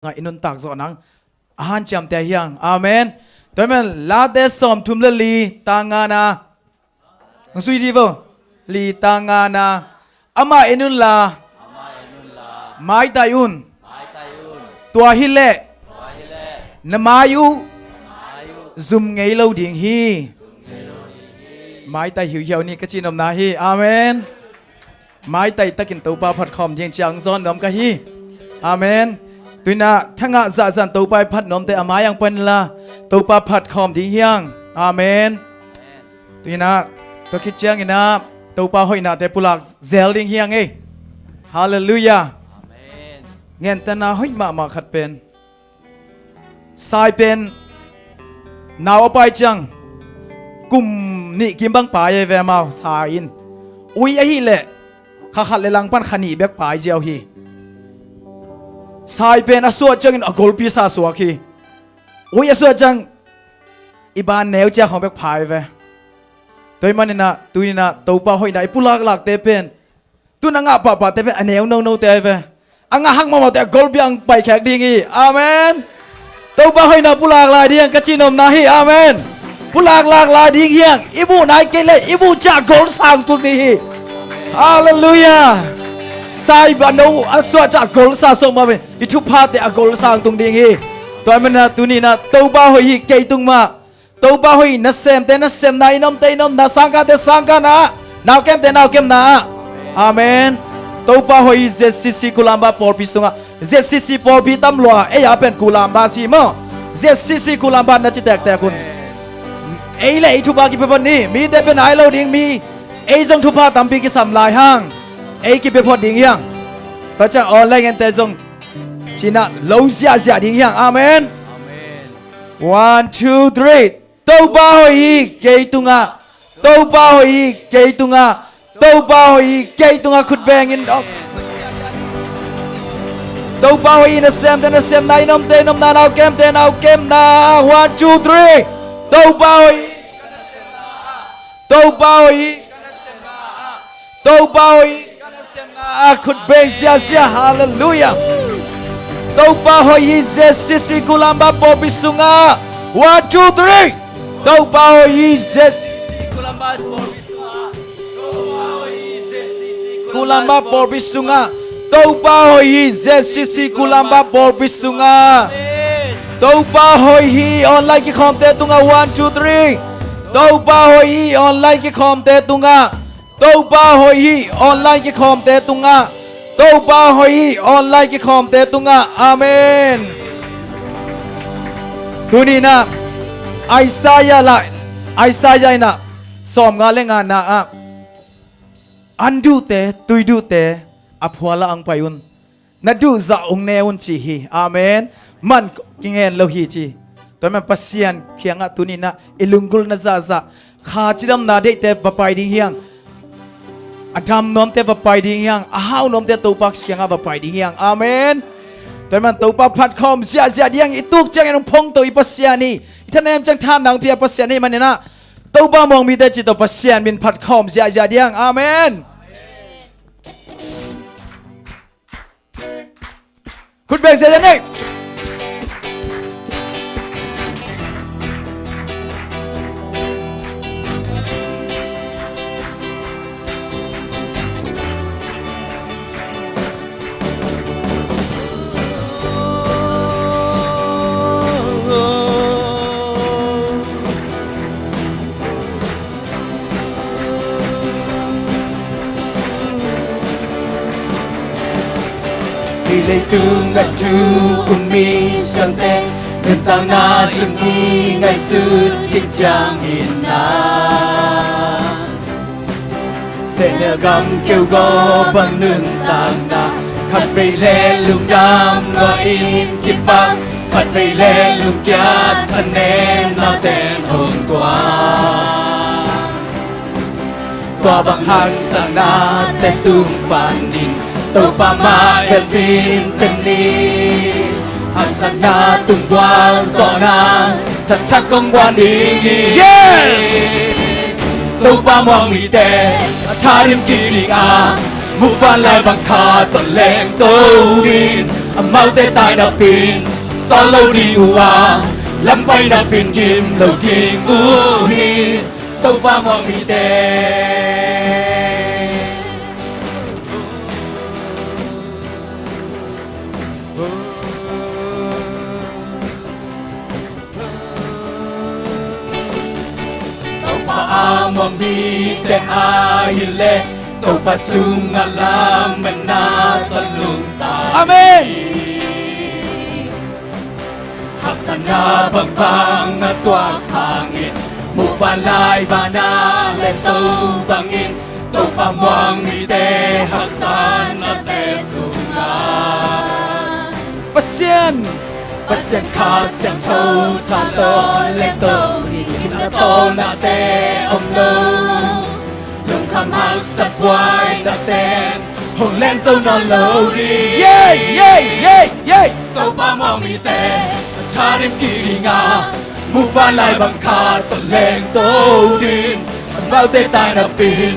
nga inun tak zo nang ahan cham te hiang amen tomen la de som thum le li tanga na ngasui di vo li tanga na ama inun la mai tayun tua hi le namayu zum ngei lo ding hi mai tai hiu hiu ni ka chi nom na hi amen mai tai takin to pa phat khom jeng chang zon nom ka hi amenตุยน่ะทั้งอาจันตัวไปพัดนมแต่อามายังเป็นละตัวปาพัดคอมดีเฮียงอาเมนตุยน่ะตัวคิดเจียงอีน่ะตัวปาหอยน่ะแต่ปุลักเซลดิงเฮียงเอฮาเลลูยาเงินแต่น่ะหอยมาขัดเป็นสายเป็นนาวไปจังกลุ่มนี่กิมบังป่าเยเวมาสายินอุ้ยไอ้ฮีเละข้าขัดเลยลังปั้นขณีเบกป่าเจียวฮีสายเป็นอสวดจังอินอกอลปีศาจสวกฮีโอ้ยอสวดจังอีบานแนวเจ้าของเบกพายเวตัวมันนี่นะตัวนี่นะตัวป้าหอยได้ปุลักหลักเตเป็นตัวนังอาป่าเตเป็นอันแนวโนเตเวอังอาหักมาแต่กอลปีอังไปแขกดีงี้อาเมนตัวป้าหอยน่ะปุลักลายดียงกะจินมนาฮีอาเมนปุลักหลักลายดีเฮียงอิบูนายเกเลอิบูจากกอลสังตุนี้ฮีฮาเลลูยาสายบ้านเราอัศวจากกอลสาส่งมาเป็นอิทุพาเตอกอลสังตุงดิ่งฮีตัวมันนะตัวนี้นะตัวบ้าหอยเกยตุงมาตัวบ้าหอยนัสเซมเตนัสเซมนายน้ำเตน้ำนัสสังกาเตสังกานะนาวเกมเตนาวเกมนะอาเมนตัวบ้าหอยเจสิสิกุลัมบาปอลพิสุงะเจสิสิปอลพิตัมลัวเอยาเป็นกุลัมบาซีมั้งเจสิสิกุลัมบานัจิแตกแต่คุณเอยเลยอิทุพากิเปปนี่มีแต่เป็นไอโลดิ่งมีเอยจงทุพาตัมปีกิสัมลายห้างเอ้กิเปพอดิ่งยังพระเจ้าออนไลน์กันแต่จงชินะลงเสียดิ่งยังอาเมน one two three ตัวบ้าหอยเกยตุงะตัวบ้าหอยเกยตุงะตัวบ้าหอยเกยตุงะขุดแบงอินออกตัวบ้าหอยนัสเซมเตนัสเซมนายน้ำเตน้ำนาวเกมเตนาวเกมนา one two three ตัวบ้าหอยตัวบ้าหอยตัวบ้าหอยขุดเบงเสียฮาเลลูยาตัวบ้าหอยเจสิสิกุลัมบาปอบิสุงะ one two three ตัวบ้าหอยเจสิกุลัมบาปอบิสุงะกุลัมบาปอบิสุงะตัวบ้าหอยเจสิสิกุลัมบาปอบิสุงะตัวบ้าหอยออนไลน์กิคอมเตตุงะ one two three ตัวบ้าหอยออนไลน์กิคอมเตตุงะตัวบ้าหอยออนไลน์กิคอมเตตุงะตัวบ้าหอยออนไลน์กิคอมเตตุงะอาเมนตัวนี้นะไอซายานะสอมงานเล่งานนะอันดูเตตุยดูเตอภัวละอังไปอุนนัดดูจะองเนอุนจีฮีอาเมนมันกิงเงินโลหิจีตัวมันปัสยันเขียงตัวนี้นะอิลุงกุลนะจะขาจิดำนาเดเตปไปดิ้งเฮียงอดัมน้อมเตปไปดิ้งเฮียงอ้าวน้อมเตตัวปักเขียงไปดิ้งเฮียงอาเมนแต่มันตัวปักพัดคอมเสียดิ้งอีตุกจังยังพงตัวอีปัสยานี่ท่านเอ็มจังท่านดังเพียปัสยานี่มันเนี่ยนะตัวบ้ามองมีแต่จิตตัวปัสยานมินพัดคอมเสียดิ้งอาเมนคุณเบงเสียนี่Pilih tungat tu umi santai Tentang nasungi ngai sudit jang ina Senel gam kêu go bằng nương tàng na Khát vây lê lung đam ngõ in kịp băng Khát vây lê lung kiat thân em na tên hồn qua Qua bằng hàng sang na tên tung bàn đình Tàu pa ma elvin teni Hang sana tung quang gió na Chặt chặt công quan đi yes Tàu pa mong mi te Tha đêm kỳ trình một phan lại bằng khá tuần lẹn tâu điên mau tê tai đập pin to lâu đi hùa lắm bay đập pin kim lâu thiên u hi tâu ba mong mi tê mong mi te ahile tau pasung alam mena talung ta Amen. haksana bang bang atwa hangin mu palay bana le tau bangin tau pamwang mi te haksana te sunga Pasien. pasien kha siang thâu tha to le tau na to na te om lo lung kham ha sat wai da ten hồn lên sâu non lâu đi Yeah, yeah, yeah, yeah. tàu ba mong mi te cha đêm kỳ ngà mu pha lại bằng kha to lên tàu đi bao tê tai na pin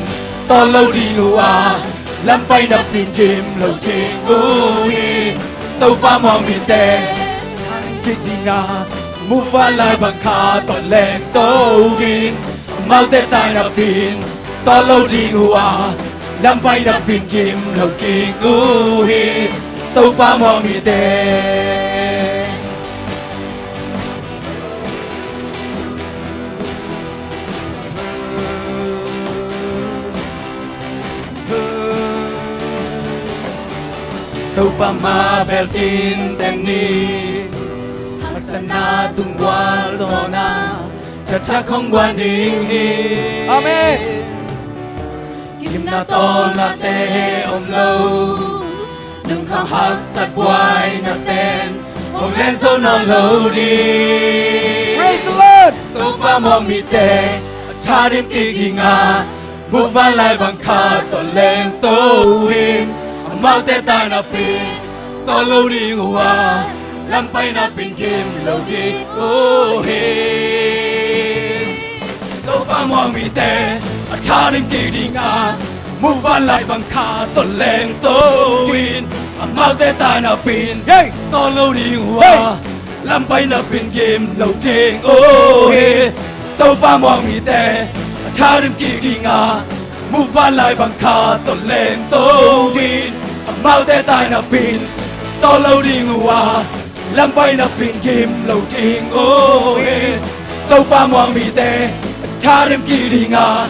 to lâu đi ngủ à lắm bay na pin kim lâu thiên ngủ hi tàu ba mong mi te kỳ ngà mu pha lại bằng kha to lên tàu đi bao tê tai na pin to lâu đi ngủ à lắm bay na pin kim lâu thiên ngủ hi tàu ba mong mi te tàu pa ma beltin teni haksana tungwa sona cha không quan ding hi Amen. kim na to na te om lâu đừng khao hát sat quay na ten hồn lên sâu non lâu đi Praise the Lord. tàu pa mong mi te cha đêm kỳ thì ngà bu van lại bằng kha to lên tàu hin mau tê tai na pin to lâu đi ngủ à lắm bay na pin kim lâu đi ô hi tàu pa mong mi te cha đêm kỳ thì ngà mu van lại bằng kha to lên tàu hin mau tê tai na pin Hey. to lâu đi ngủ Hey. à lắm bay na pin kim lâu đi ô hi tàu pa mong mi te cha đêm kỳ thì ngà mu van lại bằng kha to lên tàu hin mau tê tai na pin to lâu đi ngủ à lắm bay na pin kim lâu đi ô hi tàu pa mong mi te cha đêm kỳ thì ngà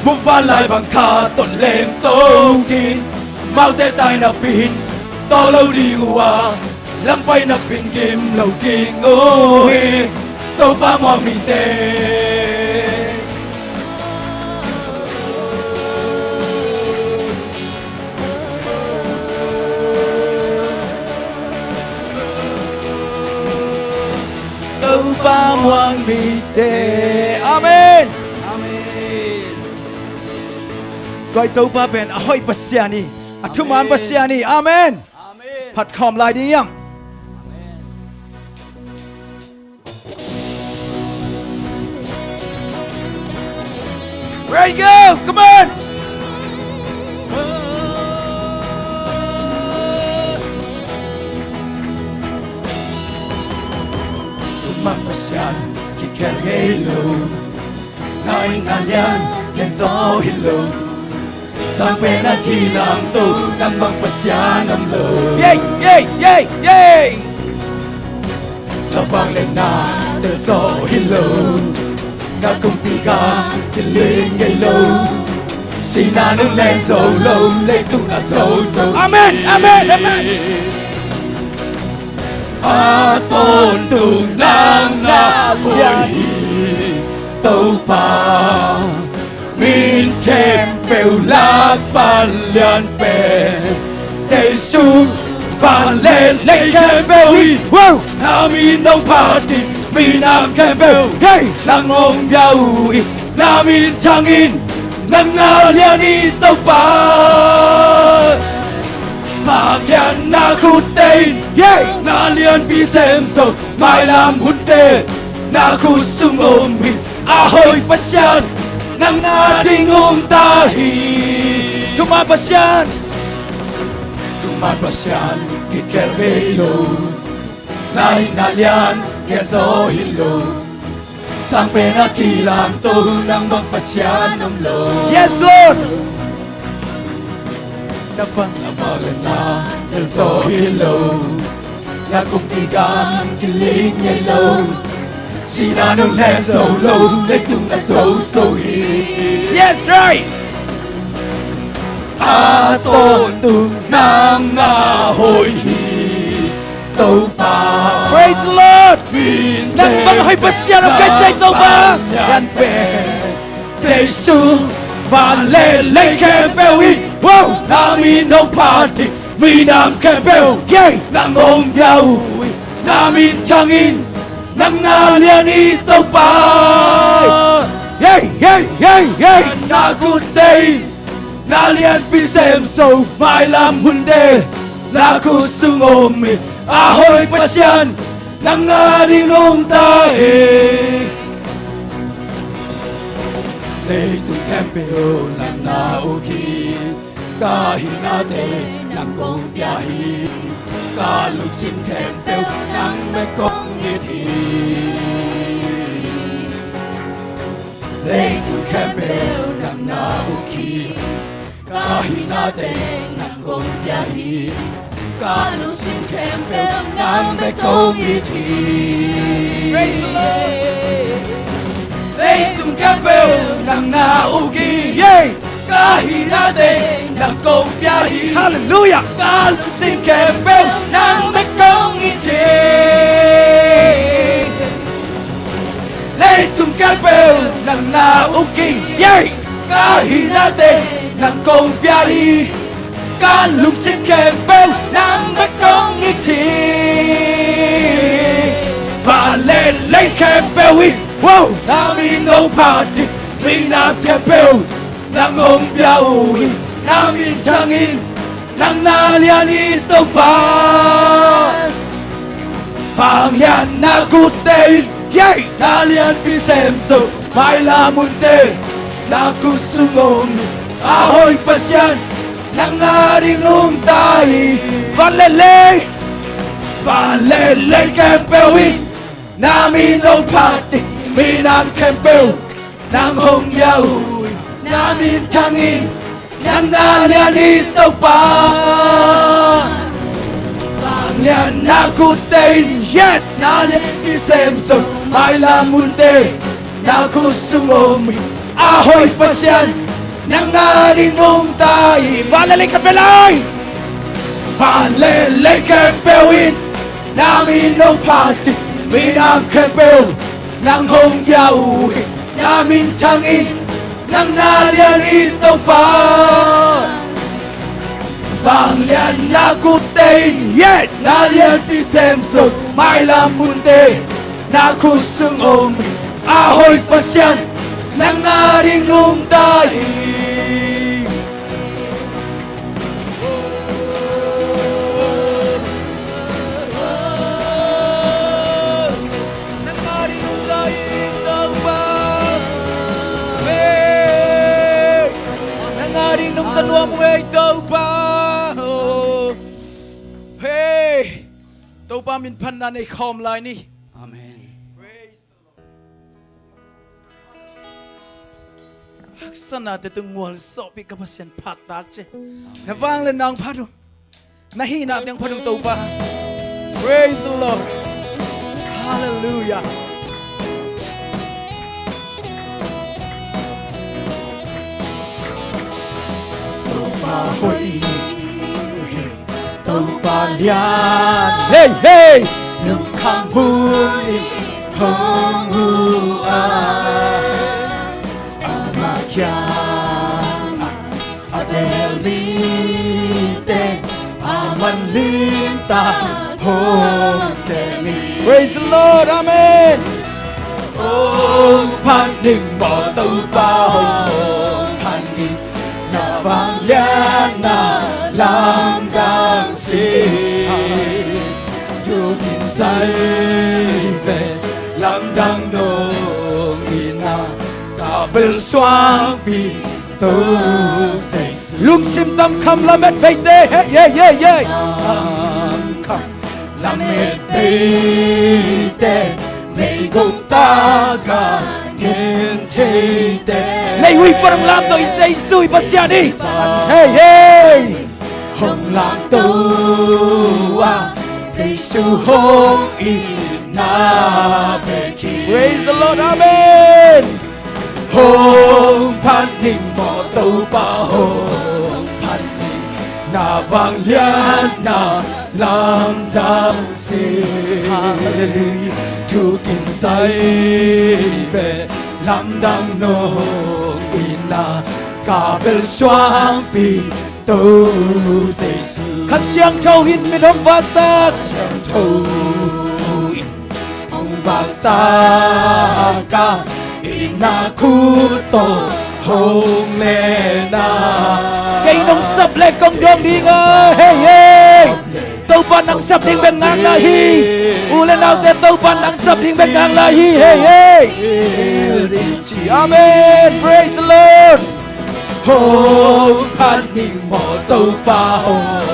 mu van lại bằng kha to lên tàu hin mau tê tai na pin to lâu đi ngủ à lắm bay na pin kim lâu đi ô hi tàu pa mong mi te Tâu ba hoàng bị tê. Amen. Amen. Gọi tâu ba ben ahoy pasiani. Athuman pasiani. Amen. Amen. Phật khom lại đi nhang. Ready go. Come on. Mapasyan kikel gelo Naing nganyan yang so hilo Sang pena kilang to Nang magpasyan ang lo Yeah, yeah, yeah, yeah. Labang lên na Ter so hilo Nga kumpiga Kiling ngay lo Sina nung lên so low Lê tung na so so Amen, amen, amen. Aton tung nang na hoi tàu pa min kem bèo lạc ban lian bè say su van lên lên kem bèo Wow. nam in đông party mi nam kem bèo Hey. nang ong biao nam in chang in nang na lian in tàu pa mà kian na khut tên Yeah. na liên bi xem sâu mai làm hút tê na khu sung ôm mình a hồi bắt san nang na ding ôm ta hi Thuman pasian. pasyan kikel hilo Nai nalian keso hilo Sang penakilang to ng magpasyan ng lo Yes, Lord. Napang Namagan na keso hilo Nakumpigang kiling yelo Sinanong leso lo Lektung na so hi Yes, right. Aton nang ahoy Tâu pa Praise the Lord. Min Nang banghoy pasyan ang kachay to ba? Yan pe Giêsu và lên lên kempel wow namin no party mi nam kempel Yay. nang ong nhau namin changin nang ngalian ito pa Yay, yay, yay, yay. na good day nalian pisem so mai lam hunde na kusungom ahoy pasyan nang arinong tae Lấy tung kempel nang nauki Kahinate nang kong biyahi Kaluksin kempel nang mekong ngiti Lấy tung kempel nang nauki Kahinate nang kong biyahi Kaluksin kempel nang mekong ngiti Praise the Lord. Lấy tung kempel nang nauki Yay. Kahinate nang kong biyahi Hallelujah. Kaluksin kempel nang mekong ngiti Lấy tung kempel nang nauki Yay. Kahinate nang kong biyahi Kaluksin kempel nang mekong ngiti Palelay kempel Wow. Namin no party Minam kempel nang ong biyahi Namin tangin nang nalian ito pa Pangyan na kutein Yay. Nalian pisemso May lamunte na kusungong Ahoy pasyan nang arinong tahi Valele. Palelay kempel Namin no party Minam kempel nang hong yahui Namin tangin nang nalian ito pa Pangyan na kutein Yes. Nalian pisemso May lamunte na kusungom Ahoy pasyan nang arinong tahi Valele kapelay. Palelay kempel Namin no party Minam kempel nang hong yahui Namin tangin nang nalian ito pa Pangyan na kutein Yes. Nalian pisemso May lamunte na kusungom Ahoy pasyan nang arinong tahi Nangaring dahil daw ba? Hey. Nangaring nung dalawa mo ay daw ba? Oh. Hey. Daw ba min pan na ni kom lai ni? Amen Praise the Lord. Haksana te tung ngol sopi kapasyan patak che. Navang le nang padung. Nahinap niyang padung daw ba? Praise the Lord. Hallelujah. Ahoy Tâu ba lian Hey, hey. Nung khang hun hong hu Ama kyan Adel vi tên Aman lin ta hong kemi Praise the Lord. Amen. Ôm phan đình bỏ tâu ba hồng phan đình Na vang lian na lam gang si Chú tin say về lam gang nông ina Cả bên xoang bi tâu say su lung sim tam kham la met bay te hey yeah yeah yeah kham la met bay te mây gông ta ga gen te te nay hui parang lam to isay sui pasya đi hey hey hồng lam tu a Giêsu hong i na be ki praise the Lord amen hong pan ning mo tu pa hong pan ning na vang lian na lam dam si hallelujah tu kin sai ve lam dang no ina ka bel xoang pi tu Giêsu khát xiang trâu hin bên hông vang sắc trong thâu ông vang xa ca ina khu tổ hồng lệ na cây nông sập lệ công đường đi ngơ hey hey tàu ban nắng sập đi bên ngang la hi u lên nào tên tàu ban nắng sập đi bên ngang la hi hey hey amen praise the Lord hồng pan ning mò tàu pa hồng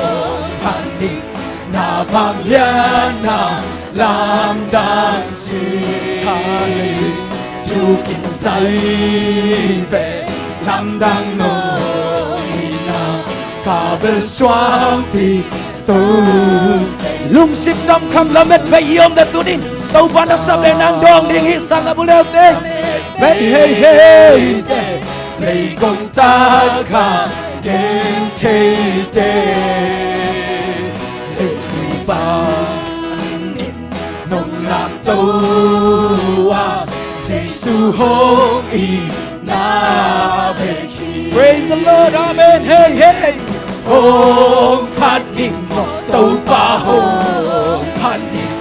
pan ning na vang lian na lam đan si hallelujah tu kin sai ve lam dang no ina ka bel xoang pi tu lung sim tam kham la met bay yom da tu din tàu ban nắng sập lên nang dong ding hi sang abu leo tên hey hey hey lạy công ta khả gen thế thế lạy ban nông làm tu a Giêsu hong i na be ki praise the Lord amen hey hey hong pan ning mo tàu pa hong pan ning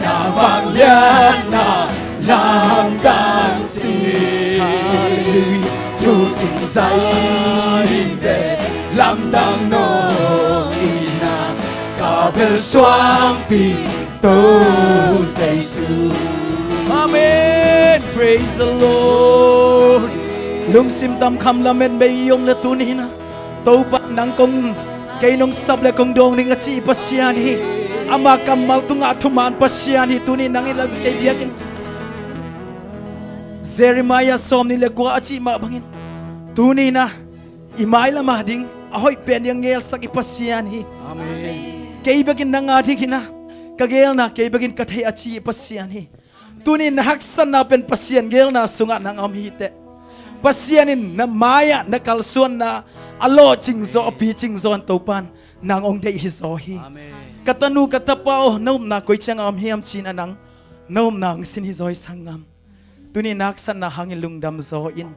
na vang lian na lam gan si hallelujah tu kin sai ve lam dang no ina ka bel xoang pi tu Giêsu amen praise the Lord lung sim tam kham la met bay yom le tu ni na tàu ban nắng công cây nông sập le công dong ning achi pasya ni ama kamal tunga thuman pasya ni tu ni nang ila cây biakin Jeremiah som ni le kwa achi ma bangin tu ni na imai la ma ding ahoy pen yang ngel sak ipasya ni amen cây biakin nang adi kina kagel na cây biakin kathai achi pasya ni tu ni na haksan na pen pasyan gel na sunga nang am hi te pasyanin na maya na kalsuan na alo chingzo pi chingzo an topan nang ong dei hi zo hi katanu katapao nom na koi chang am hiam chin anang nom nang sin hi zoi sangam tuni nak san na hangin lungdam zo in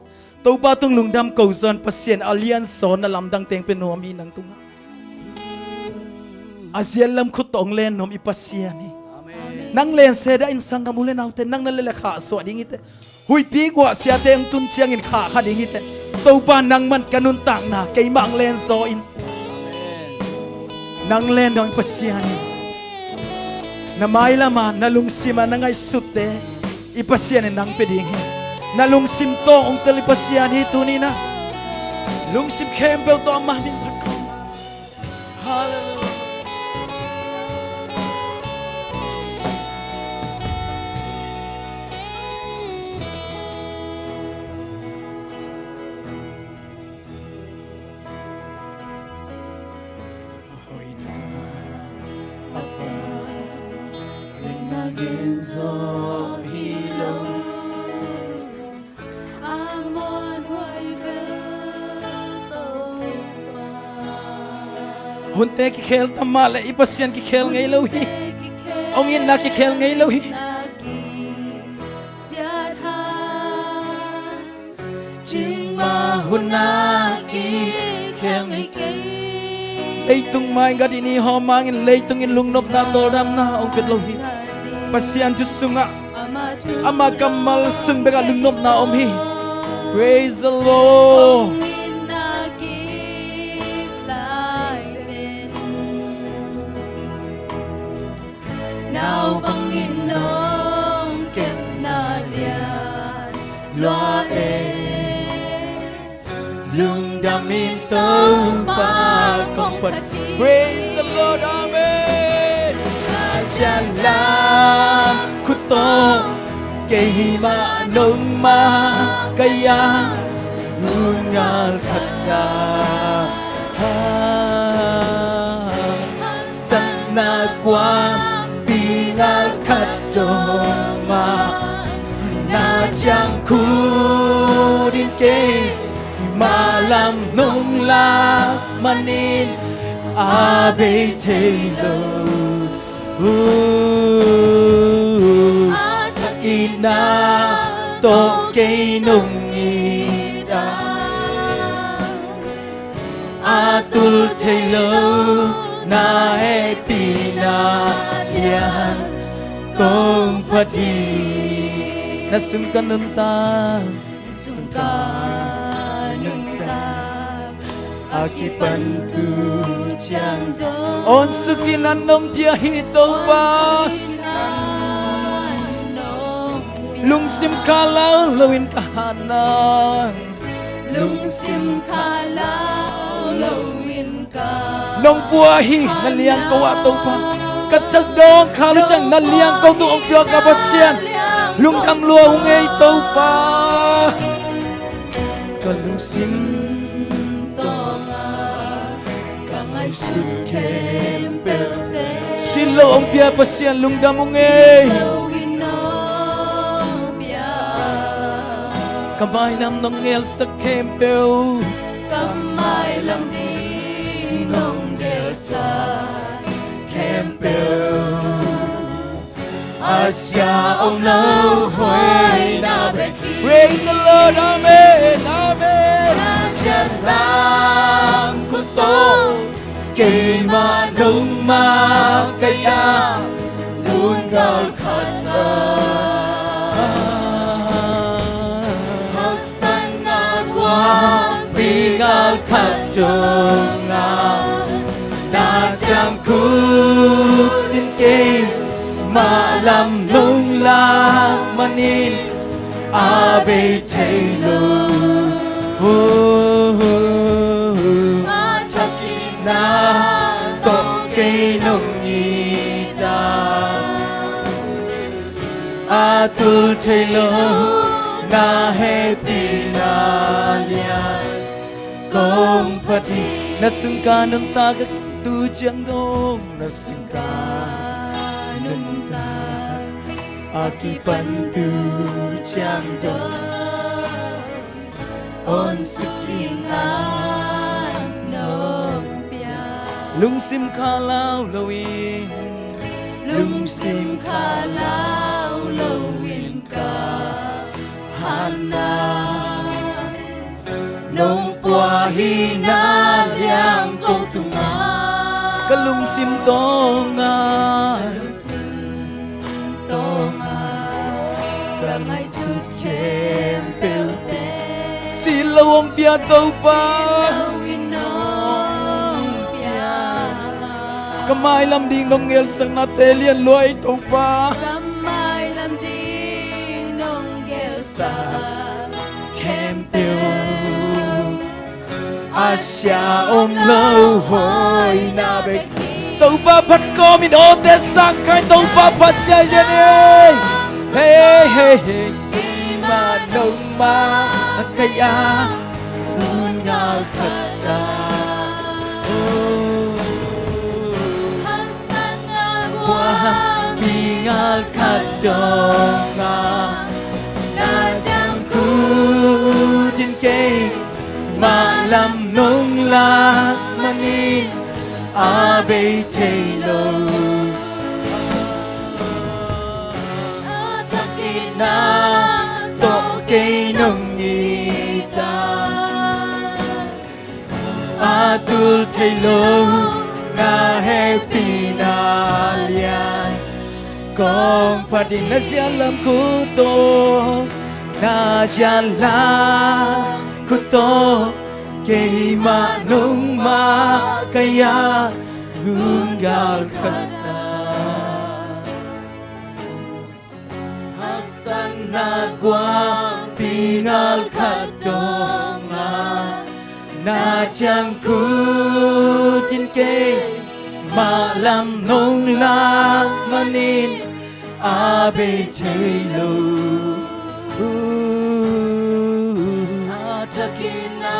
topa tung lungdam ko zon pasyan alian so na lamdang teng penom hi nang tunga azial lam khut tong len nom ipasyan hi nang len seda in sangam ulen autte nang na le kha so ding ite hui pi kwa sia teng tun chiang in kha kha ding ite topa nang man kanun tang na kay mang len so in nang len dong pasyan na mai lama nalung sima na ngay sutte ipasyan nang peding nalung sim to ong tali pasyan hi tu ni na lung sim kempel to amah min pat ko hallelujah gió hilo amon hoy hun te ki khel tamale ipasyan ki khel ngai lo hi ong in na ki khel ngai lo hi ching ma hun na ki khel ngai ki leitung mai ga dini ho mangin leitung in lungnop na toram na ong pet lo hi pasyan tu sunga ama kamal sung bega lungnop na om hi praise the Lord nào bằng nghìn nông kẹp na lian loa e lưng đằng min tâu ba công phật Praise the Lord, Amen. Jalan ku to kay ma nung ma kaya ngungal khata sana qua pingal khato ma na chang khu din ke ma lam nung la manin abe thelo ina to cây nung ida atul thelo na happy na yan kong pati Na sungkan nunta akipantu chang On sukinan nong pia hito ba Lung sim kalau lawin kahanan lung sim kalau lawin ka Nong buahi naliang kau atau pa Kacang dong kalau cang naliang kau tu ong pia kabasian Lung dang lua ungay tau pa Kalung sim ngay sud kempel te Silo ong pia pasian lung dam ungay Kamay nam nong ngel sa kempel kamay lam di nong del sa kempel Asya ông lâu hoy na beki Praise the Lord, Amen, Amen. Jalan ku to kay ma nung ma kaya ngungal khata haksana kwa pingal khatonga na cham khu din ke ma lam nung la manin abe thelo na to cây nông ida atul thelo na happy na lian kong pati Na sungkan nunta ka tu chiang dong Na sungkan nunta akipantu chang do on sukingan nong pia Lung sim kalau lawin lung sim kalau lawin ka hana nong puahi na liang kong tunga Kalung sim tonga ngay sud kempel te Silo ong pia tau pa lawin nong pia Kamay lam ding nong ngel sang natelian luay tau pa kamay lam di nong del sa kempel Asya ông lâu hoy na beki Tau pa pat ko min o te sang kai tau pa pat cha yen Hey hey hey ma nung ma kaya ngungal khata Wah pingal khatonga na jam ku din ke ma lam nung la manin abe thelo na to cây nông ida atul thelo na happy na lian kong pati Na siya lam kuto Na jalan kuto Kay ma nung ma kaya ngungal khata na qua pingal khatonga na chẳng khu tin kê mà làm nông lạc mà nên a bê chơi lù Atakina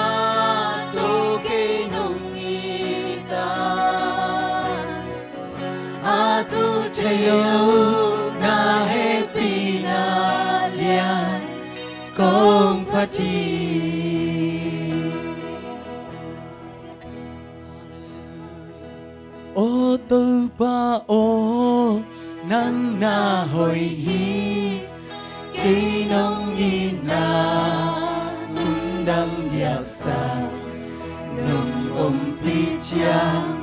toke nungita Atu chayo na happy na lian kong pati ô tư ba ô nắng na hồi hi cây nông nhìn na tung đăng giặc xa nông pi chiang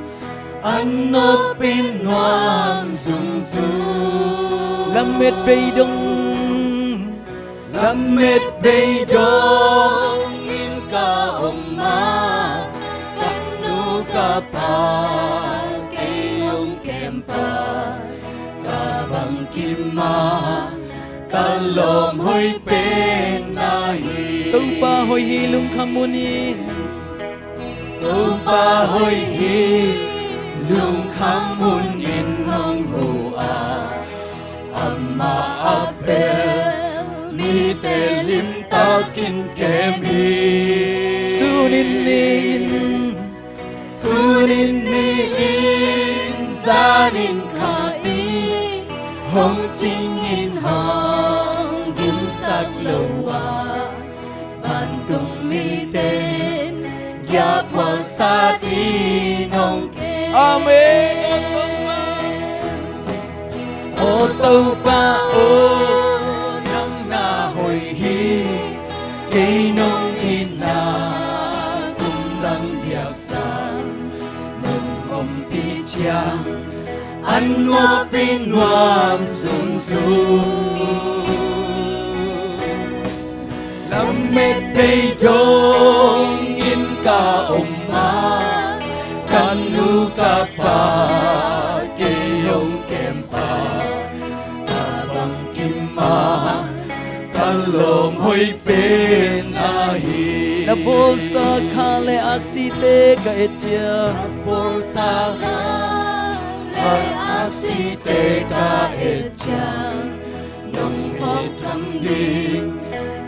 anh nô pin noang dung dung lâm mệt bay đông lâm mệt bay đông in ka ma kanu ka pa kayong kempa ka bang kimma ka lom hoy pen nahi tu pa hồi hi lung khamunin tu pa hoy hi lung khamun in nong hu a amma apel mi te lim ta kin kem hi sunin nin sunin ni in zanin ka in hong ching in hong dim sak lo wa van tung mi tên ya phwa sa ti nong ke amen ô tô pa ô nắng na hồi hi cây nông in na tung đăng dia sa nông om pi chiang an nuo pin nuam sung sung lâm mệt đầy đông in ca ma kanu ka pa kayong kempa abang kimma kalom hoy pen ahi na bolsa khale aksite ka etya bolsa le aksite ka etchang nong he thang ding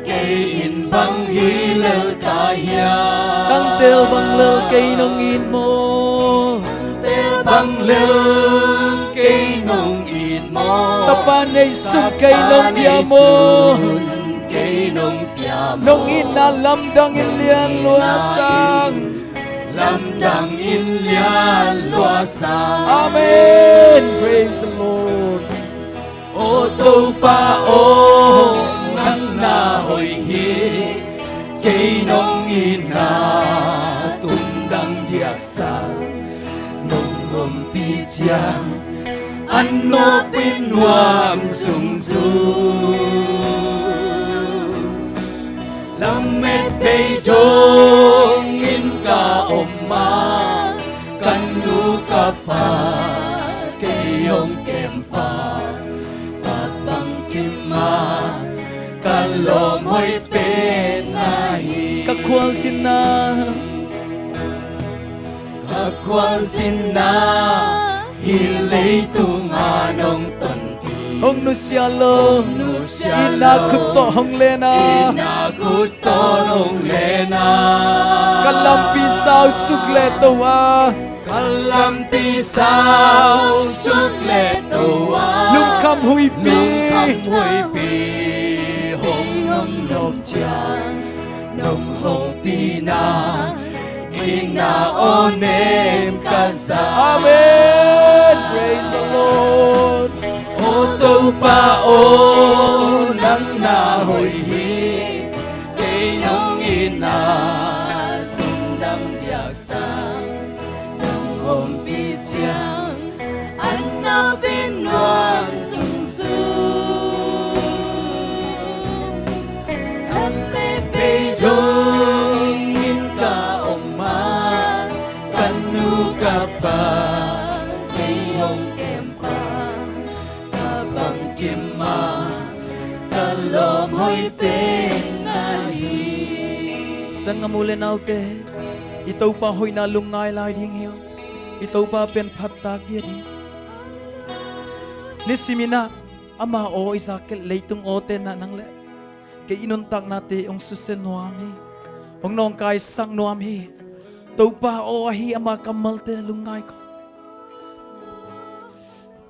kay in bang hilal ka hiya tăng tel bang lel cây nông in mo tel bang lel kay nong in mo tapan ay sun cây nông bia mo kay nong pia mo nông in na lam dang in lian lua sang lam dang in lian lua sang amen praise the Lord ô tô pa ô nắng na hồi hi cây nông in na tung đăng diak sa nông ôm pi chiang anh nô pin nuam sung sung lâm mệt bay đông in ka ma kanu ka pa kayong kempa bang kimma kalom hoy pen nahi kakwal sina kakwal sinna hilay tunga nong tonpi hong nu sia lo ina khut to hong lena ina kuto nong lena kalam pi sao suk le to wa kalam pi sao suk le towa lung kham hui pi lung kham hui pi hong nong lok chang nong hong pi na ina onem kasa amen praise the Lord ô tô pa ô nắng na hồi hi cây nông in na tung đăng dia sang nong ôm pi chiang anh na bên noan sung sung em bê dong in ka ma kanu ka pa cây hong kem pa bang kimma kalom hoy pen nahi sang amule na okay Ito pa hoy na lungay lai ding hiyo. Ito pa pen phatta kia di. Nisimina ama o isakil leitung ote na nang le. Ke inuntak nate ong susen nuami. Ong nong kai sang nuami. Tau pa o ahi ama kamal te lungay ko.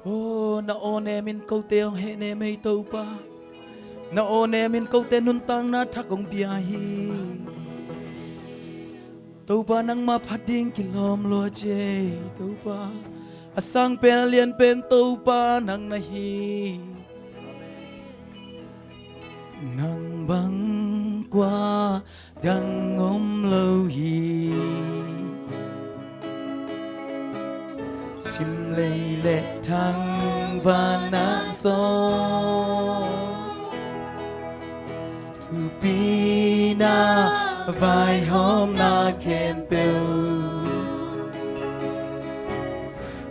Oh na one min kau te ong he ne mei tau pa. Na one min kau te nuntang na thak ong biahi. Tau pa nang mapading kilom lo je tau pa. Asang pen lian pen tau pa nang nahi. Nang bang qua đang ôm lâu hi. Sim lây lệ thăng và nát gió. Thu pi na vài hôm na kèm bèo.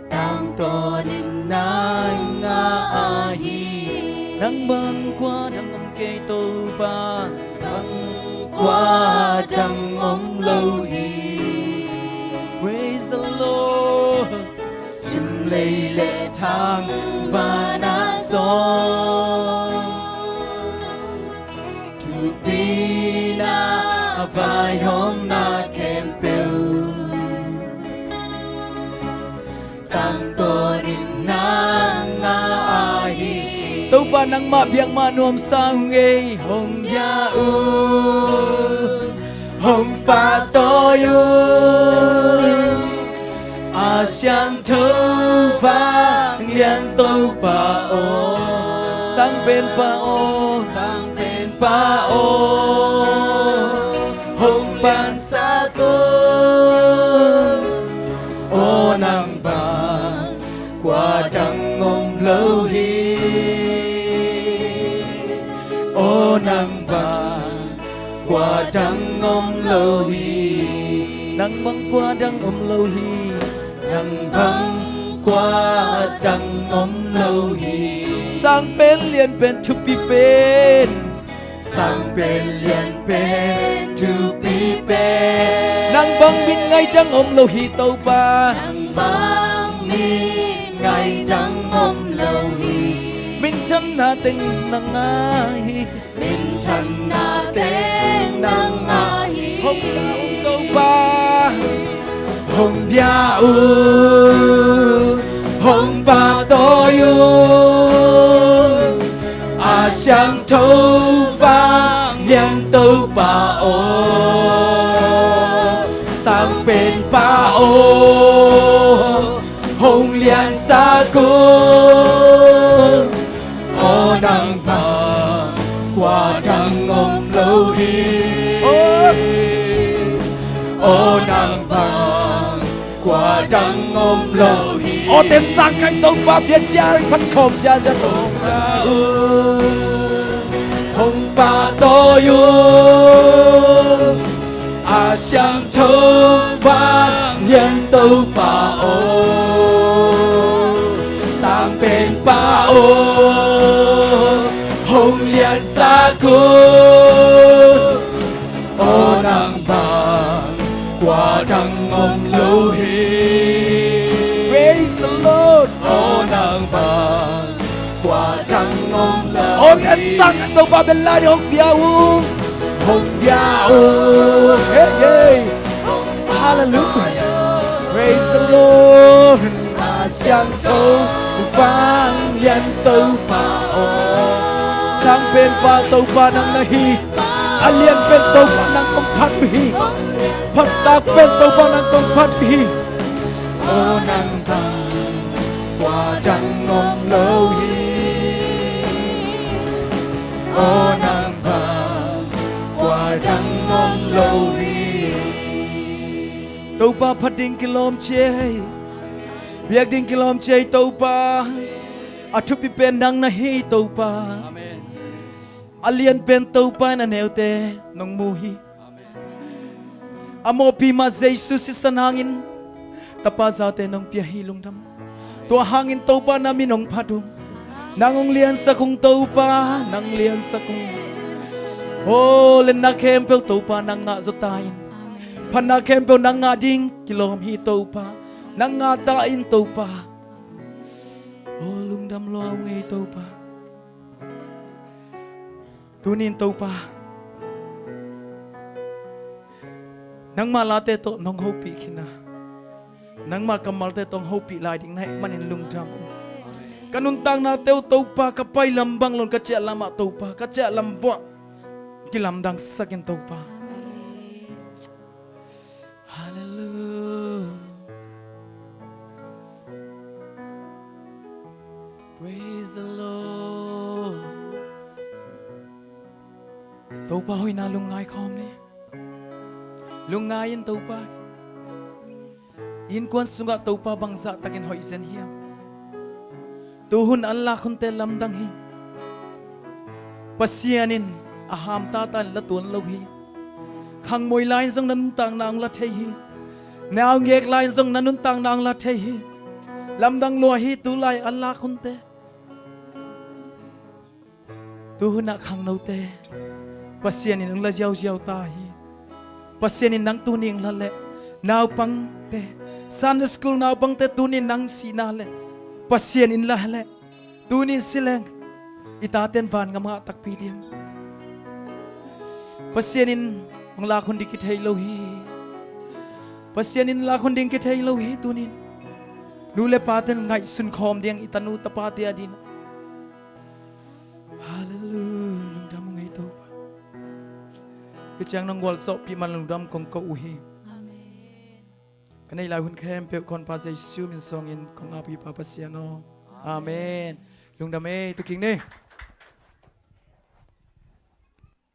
Tang to din na nga ahi. Nang băng qua đang ôm cây tô ba. Băng qua đang ôm lâu hi. Praise the Lord. Sim lây lệ thang và nát gió. Thu pi na vài hôm na kèm bèo. Tang to din na nga ahi. Tau pa nang mabiang manuam sang ngây hong ya u. Hong pa to yu. A xiang thâu vang liên tâu pa o. Sang bên pa o. Sang bên pa o. Hong ban sa cô. O nang bang qua trăng ôm lâu hi. O nang bang qua trăng ôm lâu hi. Nang bang qua trăng ôm lâu hi. Nang bang qua trăng ôm lâu hi. Sang bên liền bên chụp pi bên. Sang bên liền bên chụp pi bên. Nang bang bin ngay trăng ôm lâu hi tàu pa. Nang bang bin ngay trăng ôm lâu hi. Min chân na tình nang ai. Min chân na tình nang ai. Hong tàu pa. Hong bia u. Hong ba to yu. A xiang thâu vang liên tâu pa o. Sang bên pa o. Hong liên sa cô. O nang bang qua trăng ôm lâu hi. O nang bang qua trăng ôm lâu hi. O te sang cánh đông ba biết xa phát khom xa xa đông ra u. Hong pa to yu. A xiang thâu vang liên tâu pa o. Sang bên pa o. Hong liên sa cô. O nang bang qua trăng ôm lâu hi. Praise the Lord. O nang bang qua trăng ôm lâu hi. O te sang cánh đông ba bên lai hong bia u. Hong bia u. Hey hey. Hallelujah. Praise the Lord. A xiang thâu vang liên tâu pa o. Sang bên pa tâu pa nang nahi. A liên bên tâu pa nang kong phat hi. Phật ta bên tâu pa nang kong phat hi. O nang bang qua trăng ôm lâu hi. O nang bang qua trăng ôm lâu hi. Tâu pa phat ding kilom che. Biak ding kilom che tâu pa. A thu pi pen nang nahi tâu pa. Alien pen tâu pa na neo te nong muhi. Amo pi ma Jesus sa hangin. Tapa sa te nong piahilong dam. Tua hangin tâu pa na minong padum. Nangong lian sa kong tâu pa. Nang lian sa kong. Oh len na kempel tâu pa nang nga zotayin. พันนาเข้มเป็นนางงาดิ้งกิโลมฮีโตปานางงาตาอินโตปาโอ้ลุงดำลองไงโตปาตูนินโตปานางมาลาเตโตน้องโฮปีขินะนางมากำมัลเตตองโฮปีลายดิ้งให้มันอินลุงดำกันนุนตังนาเตวโตปากะไปลำบังลนกะเจลำมาโตปากะเจลำวะกิลำดังสักินโตปาฮาเลลูยา Praise the Lord โตปาหอยนาลุงไงคอมนี่ลุงไงยินโตปายินกวนสุงะโตปาบังซะตะกินหอยเซนเฮียTuhun Allah kunte lamdang hi pasianin aham tatan latun lohi khang moi lain song nan tang nang la thei hi naw ngek lain song nan tang nang la thei hi lamdang lo hi tu lai Allah kunte tuhun na khang no te pasianin ang la jiao jiao ta hi pasianin nang tuning la le naw pang te Sunday school naw pang te tunin nang sina le pasien in lahle tunin sileng itaten van nga mga takpidiam pasien in ang lakon di kitay lohi pasien in lakon din kitay lohi tunin nule paten ngay sun khom diyang itanu tapati adina hallelujah lungdam ngay ito pa ichang nang walso piman lungdam kong kauhi Kanay lahun kem pe kon pa sa Yesu min song in kong api papasya no. Amen. Lung dame tuking ni.